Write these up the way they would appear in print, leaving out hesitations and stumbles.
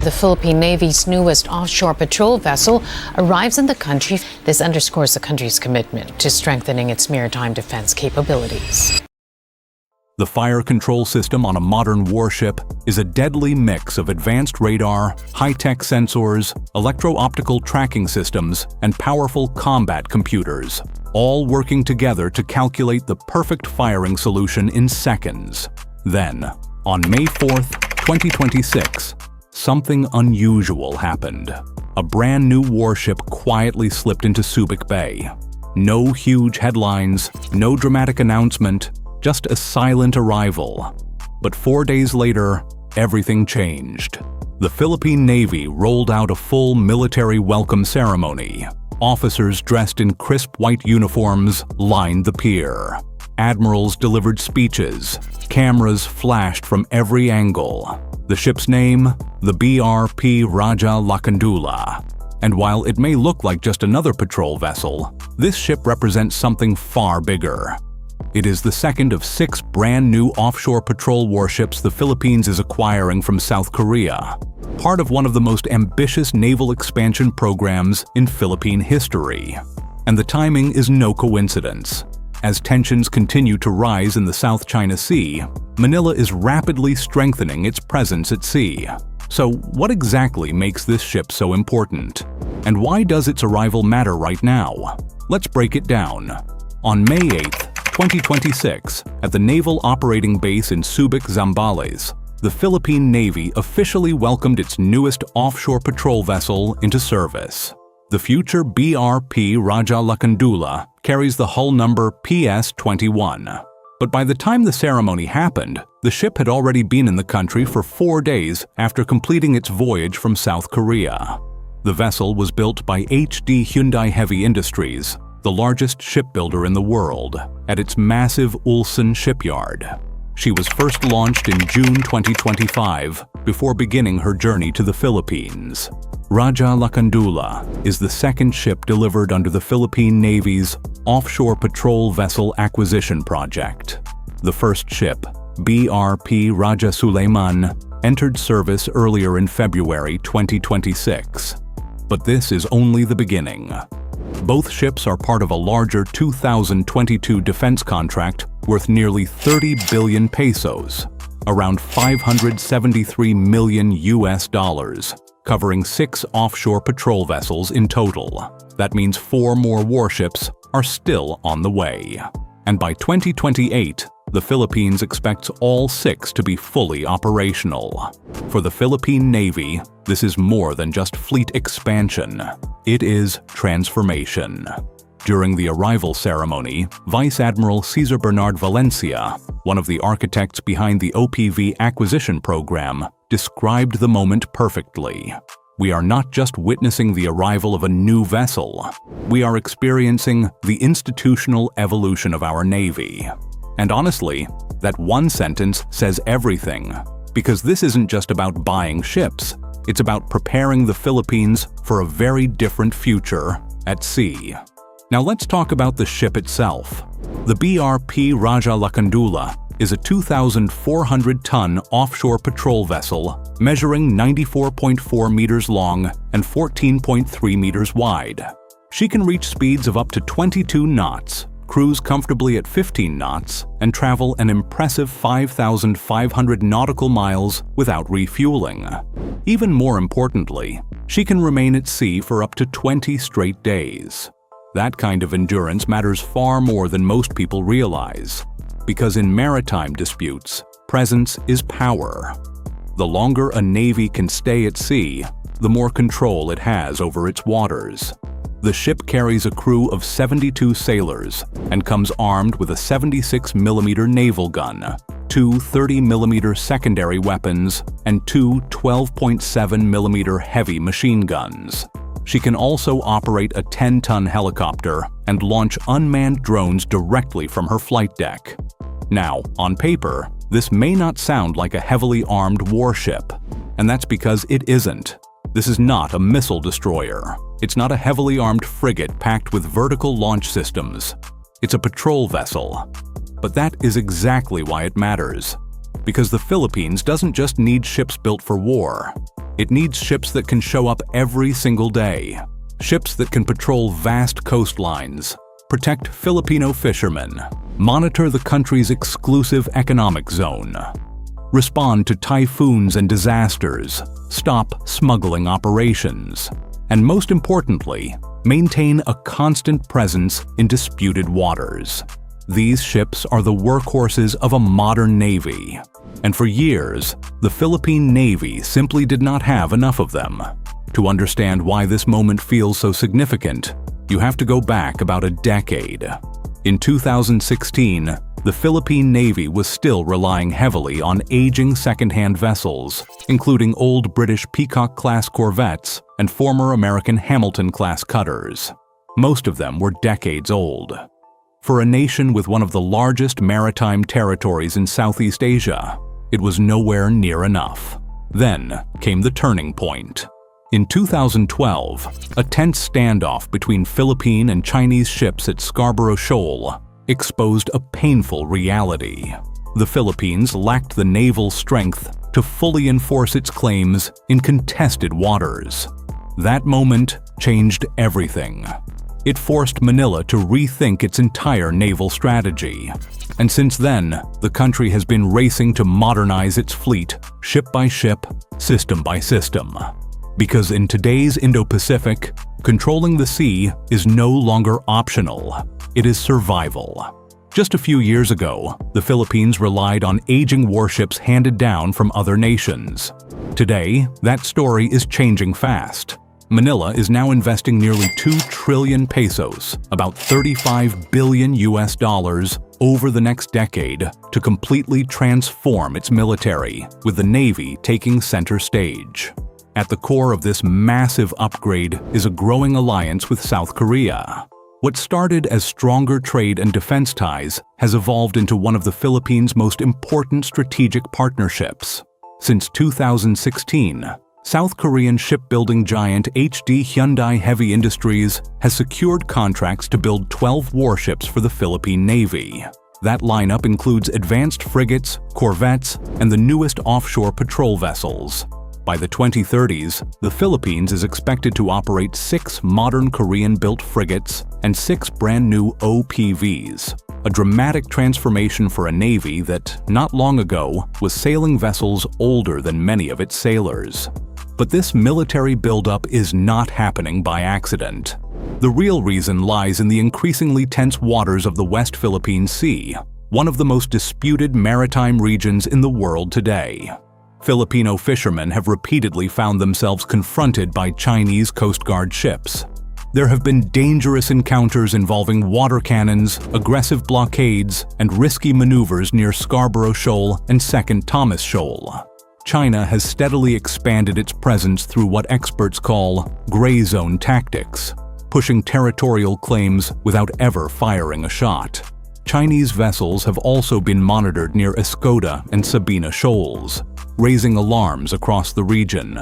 the Philippine Navy's newest offshore patrol vessel arrives in the country. This underscores the country's commitment to strengthening its maritime defense capabilities. The fire control system on a modern warship is a deadly mix of advanced radar, high-tech sensors, electro-optical tracking systems, and powerful combat computers, all working together to calculate the perfect firing solution in seconds. Then, on May 4th, 2026, something unusual happened. A brand new warship quietly slipped into Subic Bay. No huge headlines, no dramatic announcement, just a silent arrival. But 4 days later, everything changed. The Philippine Navy rolled out a full military welcome ceremony. Officers dressed in crisp white uniforms lined the pier. Admirals delivered speeches. Cameras flashed from every angle. The ship's name, the BRP Raja Lakandoula. And while it may look like just another patrol vessel, this ship represents something far bigger. It is the second of 6 brand new offshore patrol warships the Philippines is acquiring from South Korea, part of one of the most ambitious naval expansion programs in Philippine history. And the timing is no coincidence. As tensions continue to rise in the South China Sea, Manila is rapidly strengthening its presence at sea. So what exactly makes this ship so important? And why does its arrival matter right now? Let's break it down. On May 8th, 2026, at the Naval Operating Base in Subic, Zambales, the Philippine Navy officially welcomed its newest offshore patrol vessel into service. The future BRP Raja Lakandoula carries the hull number PS-21. But by the time the ceremony happened, the ship had already been in the country for 4 days after completing its voyage from South Korea. The vessel was built by Hyundai Heavy Industries, the largest shipbuilder in the world, at its massive Ulsan shipyard. She was first launched in June 2025 before beginning her journey to the Philippines. Raja Lakandoula is the second ship delivered under the Philippine Navy's Offshore Patrol Vessel Acquisition Project. The first ship, BRP Raja Sulaiman, entered service earlier in February 2026. But this is only the beginning. Both ships are part of a larger 2022 defense contract worth nearly 30 billion pesos, around 573 million US dollars, covering 6 offshore patrol vessels in total. That means 4 more warships are still on the way. And by 2028, the Philippines expects all 6 to be fully operational. For the Philippine Navy, this is more than just fleet expansion. It is transformation. During the arrival ceremony, Vice Admiral Cesar Bernard Valencia, one of the architects behind the OPV acquisition program, described the moment perfectly. We are not just witnessing the arrival of a new vessel. We are experiencing the institutional evolution of our Navy. And honestly, that one sentence says everything, because this isn't just about buying ships. It's about preparing the Philippines for a very different future at sea. Now let's talk about the ship itself. The BRP Raja Lakandoula is a 2,400-ton offshore patrol vessel measuring 94.4 meters long and 14.3 meters wide. She can reach speeds of up to 22 knots, cruise comfortably at 15 knots, and travel an impressive 5,500 nautical miles without refueling. Even more importantly, she can remain at sea for up to 20 straight days. That kind of endurance matters far more than most people realize, because in maritime disputes, presence is power. The longer a navy can stay at sea, the more control it has over its waters. The ship carries a crew of 72 sailors and comes armed with a 76mm naval gun, 2 30mm secondary weapons, and 2 12.7mm heavy machine guns. She can also operate a 10-ton helicopter and launch unmanned drones directly from her flight deck. Now, on paper, this may not sound like a heavily armed warship, and that's because it isn't. This is not a missile destroyer. It's not a heavily armed frigate packed with vertical launch systems. It's a patrol vessel. But that is exactly why it matters. because the Philippines doesn't just need ships built for war. It needs ships that can show up every single day. Ships that can patrol vast coastlines, protect Filipino fishermen, monitor the country's exclusive economic zone, respond to typhoons and disasters, stop smuggling operations, and most importantly, maintain a constant presence in disputed waters. These ships are the workhorses of a modern navy, and for years, the Philippine Navy simply did not have enough of them. To understand why this moment feels so significant, you have to go back about a decade. In 2016, the Philippine Navy was still relying heavily on aging second-hand vessels, including old British Peacock-class corvettes and former American Hamilton-class cutters. Most of them were decades old. For a nation with one of the largest maritime territories in Southeast Asia, it was nowhere near enough. Then came the turning point. In 2012, a tense standoff between Philippine and Chinese ships at Scarborough Shoal exposed a painful reality. The Philippines lacked the naval strength to fully enforce its claims in contested waters. That moment changed everything. It forced Manila to rethink its entire naval strategy. And since then, the country has been racing to modernize its fleet, ship by ship, system by system. Because in today's Indo-Pacific, controlling the sea is no longer optional. It is survival. Just a few years ago, the Philippines relied on aging warships handed down from other nations. Today, that story is changing fast. Manila is now investing nearly 2 trillion pesos, about $35 billion over the next decade to completely transform its military, with the Navy taking center stage. At the core of this massive upgrade is a growing alliance with South Korea. What started as stronger trade and defense ties has evolved into one of the Philippines' most important strategic partnerships. Since 2016, South Korean shipbuilding giant Hyundai Heavy Industries has secured contracts to build 12 warships for the Philippine Navy. That lineup includes advanced frigates, corvettes, and the newest offshore patrol vessels. By the 2030s, the Philippines is expected to operate 6 modern Korean-built frigates and 6 brand-new OPVs, a dramatic transformation for a navy that, not long ago, was sailing vessels older than many of its sailors. But this military buildup is not happening by accident. The real reason lies in the increasingly tense waters of the West Philippine Sea, one of the most disputed maritime regions in the world today. Filipino fishermen have repeatedly found themselves confronted by Chinese Coast Guard ships. There have been dangerous encounters involving water cannons, aggressive blockades, and risky maneuvers near Scarborough Shoal and Second Thomas Shoal. China has steadily expanded its presence through what experts call gray zone tactics, pushing territorial claims without ever firing a shot. Chinese vessels have also been monitored near Escoda and Sabina Shoals, raising alarms across the region.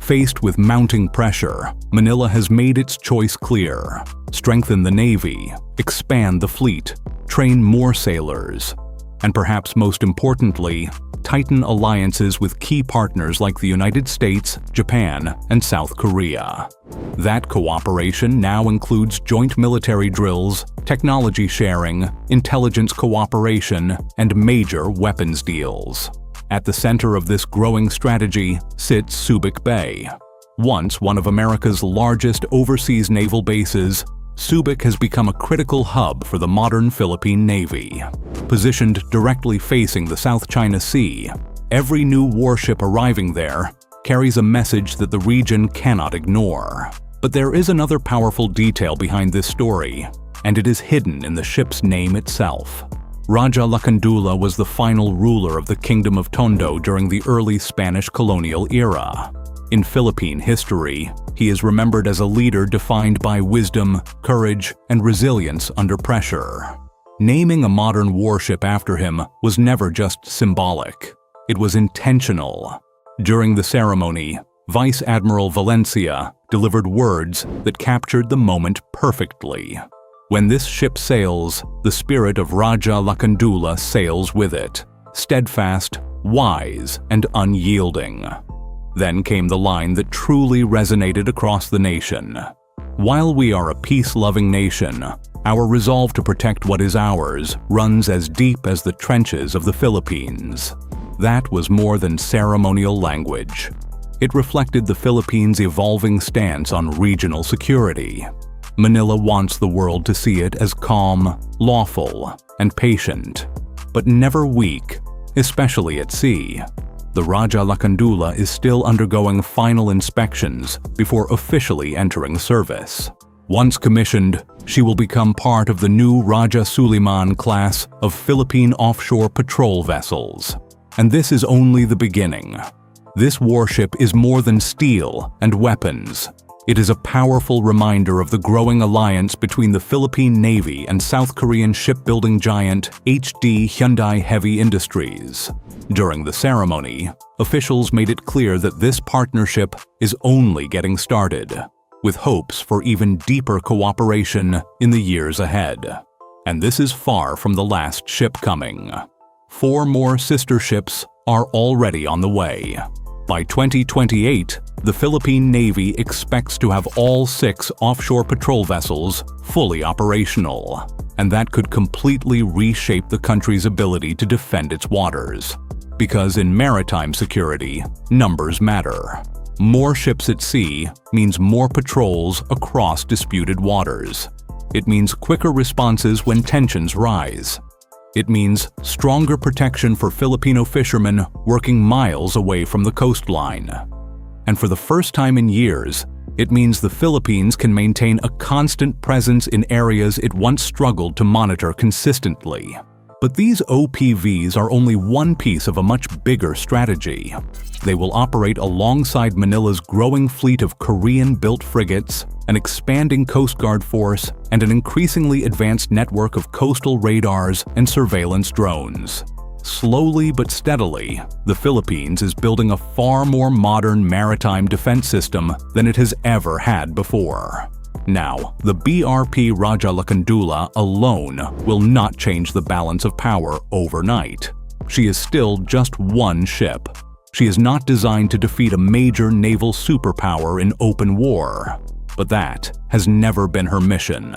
Faced with mounting pressure, Manila has made its choice clear: strengthen the Navy, expand the fleet, train more sailors, and perhaps most importantly, tighten alliances with key partners like the United States, Japan, and South Korea. That cooperation now includes joint military drills, technology sharing, intelligence cooperation, and major weapons deals. At the center of this growing strategy sits Subic Bay. Once one of America's largest overseas naval bases, Subic has become a critical hub for the modern Philippine Navy. Positioned directly facing the South China Sea, every new warship arriving there carries a message that the region cannot ignore. But there is another powerful detail behind this story, and it is hidden in the ship's name itself. Raja Lakandoula was the final ruler of the Kingdom of Tondo during the early Spanish colonial era. In Philippine history, he is remembered as a leader defined by wisdom, courage, and resilience under pressure. Naming a modern warship after him was never just symbolic. It was intentional. During the ceremony, Vice Admiral Valencia delivered words that captured the moment perfectly. When this ship sails, the spirit of Raja Lakandoula sails with it, steadfast, wise and unyielding. Then came the line that truly resonated across the nation. While we are a peace-loving nation, our resolve to protect what is ours runs as deep as the trenches of the Philippines. That was more than ceremonial language. It reflected the Philippines' evolving stance on regional security. Manila wants the world to see it as calm, lawful, and patient, but never weak, especially at sea. The Raja Lakandoula is still undergoing final inspections before officially entering service. Once commissioned, she will become part of the new Raja Suleiman class of Philippine offshore patrol vessels. And this is only the beginning. This warship is more than steel and weapons. It is a powerful reminder of the growing alliance between the Philippine Navy and South Korean shipbuilding giant Hyundai Heavy Industries. During the ceremony, officials made it clear that this partnership is only getting started, with hopes for even deeper cooperation in the years ahead. And this is far from the last ship coming. 4 more sister ships are already on the way. By 2028, the Philippine Navy expects to have all 6 offshore patrol vessels fully operational, and that could completely reshape the country's ability to defend its waters. Because in maritime security, numbers matter. More ships at sea means more patrols across disputed waters. It means quicker responses when tensions rise. It means stronger protection for Filipino fishermen working miles away from the coastline. And for the first time in years, it means the Philippines can maintain a constant presence in areas it once struggled to monitor consistently. But these OPVs are only one piece of a much bigger strategy. They will operate alongside Manila's growing fleet of Korean-built frigates, an expanding Coast Guard force, and an increasingly advanced network of coastal radars and surveillance drones. Slowly but steadily, the Philippines is building a far more modern maritime defense system than it has ever had before. Now, the BRP Raja Lakandoula alone will not change the balance of power overnight. She is still just one ship. She is not designed to defeat a major naval superpower in open war. But that has never been her mission.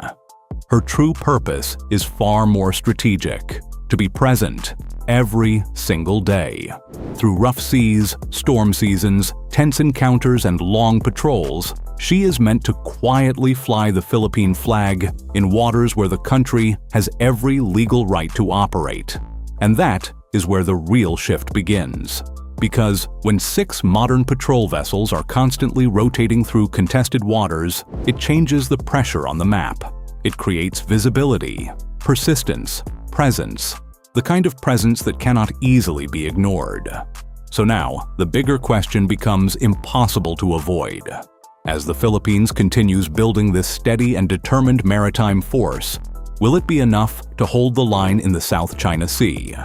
Her true purpose is far more strategic, to be present every single day. Through rough seas, storm seasons, tense encounters, and long patrols, she is meant to quietly fly the Philippine flag in waters where the country has every legal right to operate. And that is where the real shift begins. Because when 6 modern patrol vessels are constantly rotating through contested waters, it changes the pressure on the map. It creates visibility, persistence, presence, the kind of presence that cannot easily be ignored. So now, the bigger question becomes impossible to avoid. As the Philippines continues building this steady and determined maritime force, will it be enough to hold the line in the South China Sea?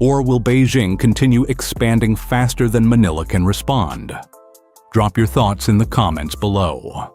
Or will Beijing continue expanding faster than Manila can respond? Drop your thoughts in the comments below.